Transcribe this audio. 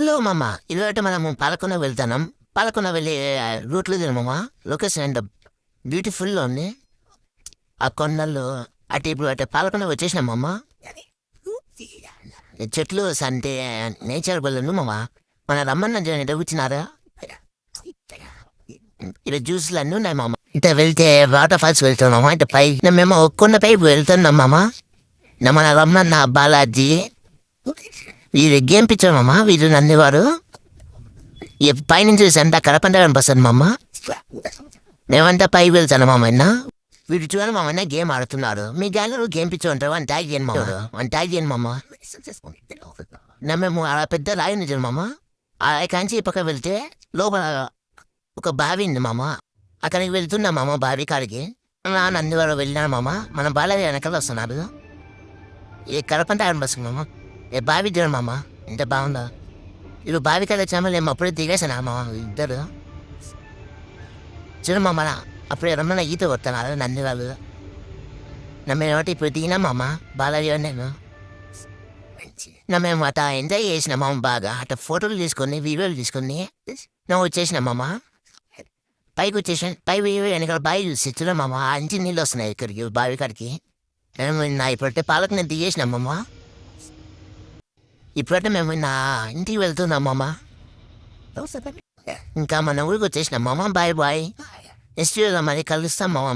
Hello మామ, ఇదివరట మనము పాలకొన వెళ్తున్నాం. పాలకొన వెళ్ళే రూట్లో మామ. లొకేషన్ ఎంత బ్యూటిఫుల్గా ఉంది. ఆ కొండల్లో అటు ఇప్పుడు అటు పాలకొన వచ్చేసినాం మామ. ఈ చెట్లు అంటే నేచర్ బళ్ళు మామ. మన రమ్మన్న కూర్చున్నారా? ఇక్కడ జ్యూస్లు అన్నీ ఉన్నాయి మామ. ఇట వెళ్తే వాటర్ ఫాల్స్ వెళ్తున్నాం మామ. ఇట పై మేము కొండ పై వెళ్తున్నాం మామ. మన రమ్మన్న బాలాజీ వీరు గేమ్ పిచ్చారు మామ. వీరు నన్నేవారు ఈ పైనుంచి అంతా కడపంట కనిపిస్తుంది మామ. మేమంతా పై వెళ్తాను మామయ్య. వీడు చూడాలి మామయ్య గేమ్ ఆడుతున్నారు. మీ గ్యాలరీ గేమ్ పిచ్చి ఉంటారు అని ట్యాగ్ చేయండి మామ. అని ట్యాగ్ చేయండి మామ. మేము అలా పెద్ద రాయి నిజం మామ. ఆ రాయి కాంచి ఈ పక్క వెళ్తే లోపల ఒక బావి ఉంది మామ. అక్కడికి వెళ్తున్నాం మామ. బావి కాడికి నందివారు వెళ్ళినాడు మామ. మన బాలయ్య వెనకాల వస్తున్నారు. ఏ కడపంట కనిపిస్తుంది మామ. ఏ బావి దిగను మామ. ఎంత బాగుందా. ఇప్పుడు బావి కాడ వచ్చామా మేము అప్పుడే దిగేసాను మామ. ఇద్దరు చూడు మామ. అప్పుడే రమ్మన్న ఈత కొడుతున్నారు నంది వాళ్ళు. మేము ఇప్పుడు దిగినా మామ. బాలయ్య నేను మేము అట్లా ఎంజాయ్ చేసినాం మామ. బాగా అట్లా ఫోటోలు తీసుకొని వీడియోలు తీసుకొని నువ్వు వచ్చేసినాం మామ. పైకి వచ్చేసాను. పై వెనకాల బావి చూసి చూడ మామ. అంచి నీళ్ళు వస్తున్నాయి ఇక్కడికి బావి కాడికి. ఇప్పుడంటే పాలకు నేను దిగేసినాం మామ. ఇప్పుడంటే మేము నా ఇంటికి వెళ్తున్నాం మామ. ఇంకా మన ఊరికి వచ్చేసినాం మామ. Bye bye. నెక్స్ట్ మరి కలుస్తాం మామ.